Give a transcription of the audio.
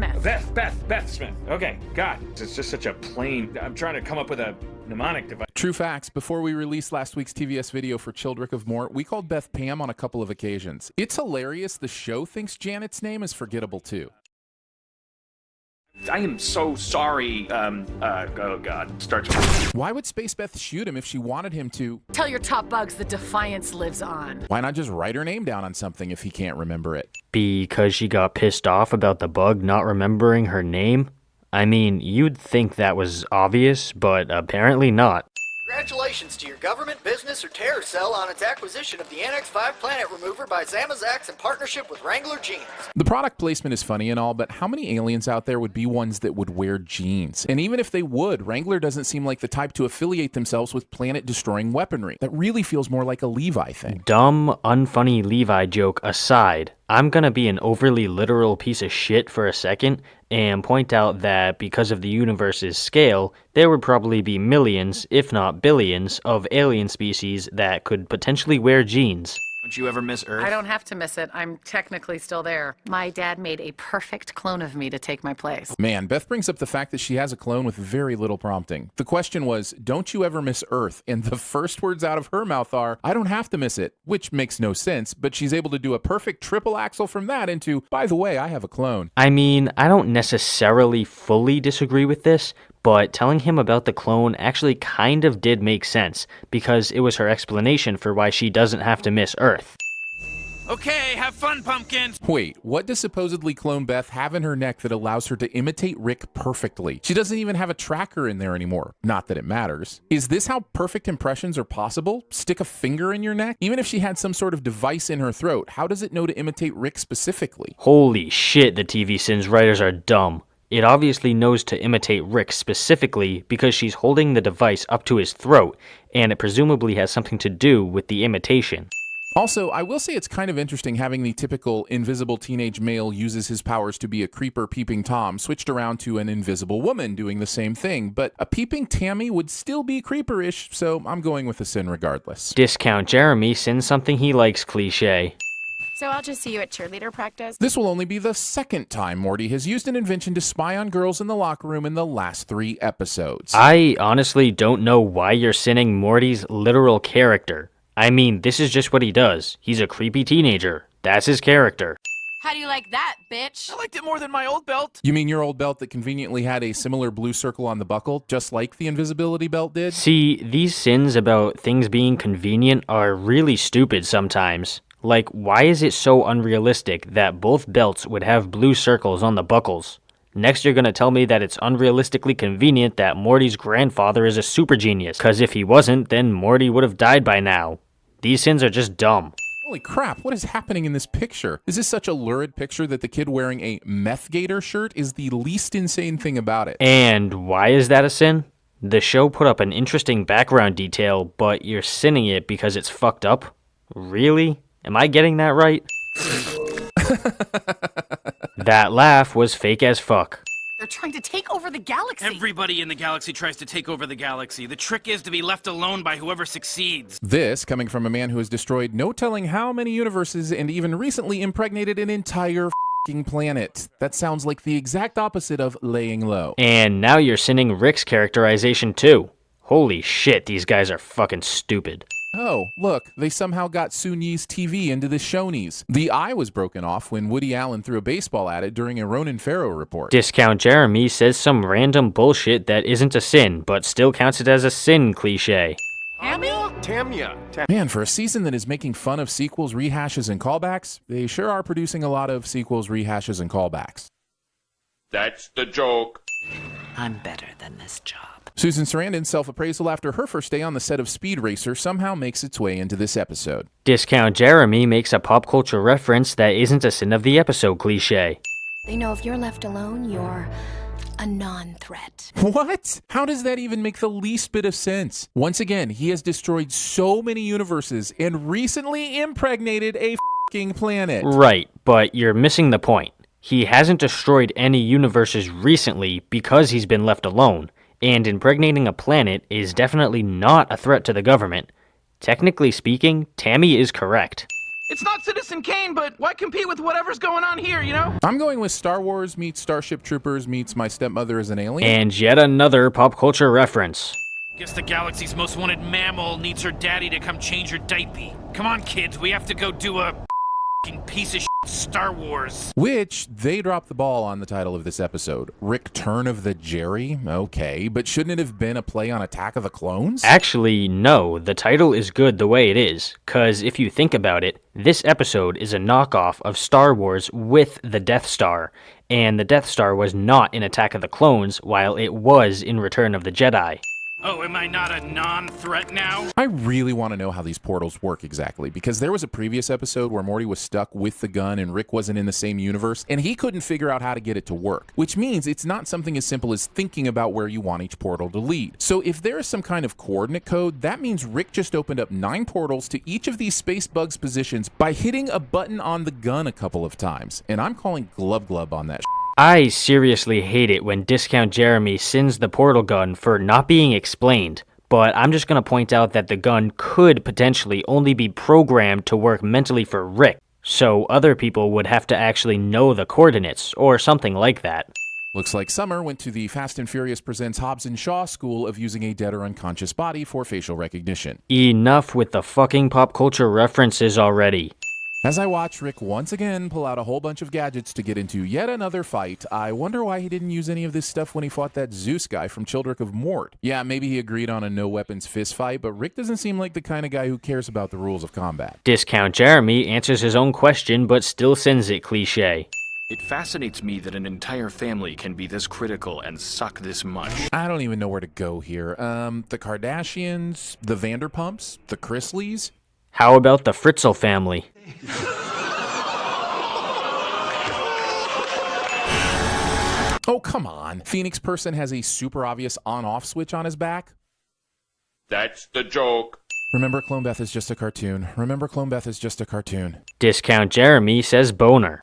Smith. Beth Smith. Okay, God, it's just such a plain... I'm trying to come up with a mnemonic device. True facts. Before we released last week's TVS video for Chilled Rick of Mort, we called Beth Pam on a couple of occasions. It's hilarious the show thinks Janet's name is forgettable too. I am so sorry. Oh God, starts. Why would Space Beth shoot him if she wanted him to? Tell your top bugs that defiance lives on. Why not just write her name down on something if he can't remember it? Because she got pissed off about the bug not remembering her name? I mean, you'd think that was obvious, but apparently not. Congratulations to your government, business, or terror cell on its acquisition of the NX-5 planet remover by Zamazax in partnership with Wrangler Jeans. The product placement is funny and all, but how many aliens out there would be ones that would wear jeans? And even if they would, Wrangler doesn't seem like the type to affiliate themselves with planet-destroying weaponry. That really feels more like a Levi thing. Dumb, unfunny Levi joke aside, I'm gonna be an overly literal piece of shit for a second and point out that because of the universe's scale, there would probably be millions, if not billions, of alien species that could potentially wear jeans. Don't you ever miss Earth? I don't have to miss it. I'm technically still there. My dad made a perfect clone of me to take my place. Man, Beth brings up the fact that she has a clone with very little prompting. The question was, don't you ever miss Earth? And the first words out of her mouth are, I don't have to miss it, which makes no sense, but she's able to do a perfect triple axel from that into, by the way, I have a clone. I mean, I don't necessarily fully disagree with this, but telling him about the clone actually kind of did make sense, because it was her explanation for why she doesn't have to miss Earth. Okay, have fun, pumpkins! Wait, what does supposedly clone Beth have in her neck that allows her to imitate Rick perfectly? She doesn't even have a tracker in there anymore. Not that it matters. Is this how perfect impressions are possible? Stick a finger in your neck? Even if she had some sort of device in her throat, how does it know to imitate Rick specifically? Holy shit, the TV Sins writers are dumb. It obviously knows to imitate Rick specifically because she's holding the device up to his throat, and it presumably has something to do with the imitation. Also, I will say it's kind of interesting having the typical invisible teenage male uses his powers to be a creeper peeping Tom switched around to an invisible woman doing the same thing, but a peeping Tammy would still be creeper-ish, so I'm going with a sin regardless. Discount Jeremy sins something he likes cliche. So I'll just see you at cheerleader practice. This will only be the second time Morty has used an invention to spy on girls in the locker room in the last 3 episodes. I honestly don't know why you're sinning Morty's literal character. I mean, this is just what he does. He's a creepy teenager. That's his character. How do you like that, bitch? I liked it more than my old belt. You mean your old belt that conveniently had a similar blue circle on the buckle, just like the invisibility belt did? See, these sins about things being convenient are really stupid sometimes. Like, why is it so unrealistic that both belts would have blue circles on the buckles? Next, you're gonna tell me that it's unrealistically convenient that Morty's grandfather is a super genius, cause if he wasn't, then Morty would have died by now. These sins are just dumb. Holy crap, what is happening in this picture? Is this such a lurid picture that the kid wearing a meth gator shirt is the least insane thing about it? And why is that a sin? The show put up an interesting background detail, but you're sinning it because it's fucked up? Really? Am I getting that right? That laugh was fake as fuck. They're trying to take over the galaxy. Everybody in the galaxy tries to take over the galaxy. The trick is to be left alone by whoever succeeds. This coming from a man who has destroyed no telling how many universes and even recently impregnated an entire f***ing planet. That sounds like the exact opposite of laying low. And now you're sinning Rick's characterization too. Holy shit, these guys are fucking stupid. Oh, look, they somehow got Soon-Yi's TV into the Shonies. The eye was broken off when Woody Allen threw a baseball at it during a Ronan Farrow report. Discount Jeremy says some random bullshit that isn't a sin, but still counts it as a sin cliche. Man, for a season that is making fun of sequels, rehashes, and callbacks, they sure are producing a lot of sequels, rehashes, and callbacks. That's the joke. I'm better than this job. Susan Sarandon's self-appraisal after her first day on the set of Speed Racer somehow makes its way into this episode. Discount Jeremy makes a pop culture reference that isn't a sin of the episode cliche. They know if you're left alone, you're a non-threat. What? How does that even make the least bit of sense? Once again, he has destroyed so many universes and recently impregnated a f***ing planet. Right, but you're missing the point. He hasn't destroyed any universes recently because he's been left alone. And impregnating a planet is definitely not a threat to the government. Technically speaking, Tammy is correct. It's not Citizen Kane, but why compete with whatever's going on here, you know? I'm going with Star Wars meets Starship Troopers meets My Stepmother is an Alien. And yet another pop culture reference. Guess the galaxy's most wanted mammal needs her daddy to come change her diaper. Come on, kids, we have to go do a piece of shit Star Wars. Which, they dropped the ball on the title of this episode. Rickturn of the Jerri? Okay, but shouldn't it have been a play on Attack of the Clones? Actually, no, the title is good the way it is, cause if you think about it, this episode is a knockoff of Star Wars with the Death Star, and the Death Star was not in Attack of the Clones, while it was in Return of the Jedi. Oh, am I not a non-threat now? I really want to know how these portals work exactly, because there was a previous episode where Morty was stuck with the gun and Rick wasn't in the same universe, and he couldn't figure out how to get it to work, which means it's not something as simple as thinking about where you want each portal to lead. So if there is some kind of coordinate code, that means Rick just opened up 9 portals to each of these space bugs positions by hitting a button on the gun a couple of times, and I'm calling Glub Glub on that I seriously hate it when Discount Jeremy sins the portal gun for not being explained, but I'm just gonna point out that the gun could potentially only be programmed to work mentally for Rick, so other people would have to actually know the coordinates, or something like that. Looks like Summer went to the Fast and Furious Presents Hobbs and Shaw school of using a dead or unconscious body for facial recognition. Enough with the fucking pop culture references already. As I watch Rick once again pull out a whole bunch of gadgets to get into yet another fight, I wonder why he didn't use any of this stuff when he fought that Zeus guy from Children of Mort. Yeah, maybe he agreed on a no-weapons fist fight, but Rick doesn't seem like the kind of guy who cares about the rules of combat. Discount Jeremy answers his own question but still sends it cliche. It fascinates me that an entire family can be this critical and suck this much. I don't even know where to go here. The Kardashians, the Vanderpumps, the Chrisleys? How about the Fritzl family? Oh, come on. Phoenix Person has a super obvious on-off switch on his back? That's the joke. Remember, Clone Beth is just a cartoon. Remember, Clone Beth is just a cartoon. Discount Jeremy says boner.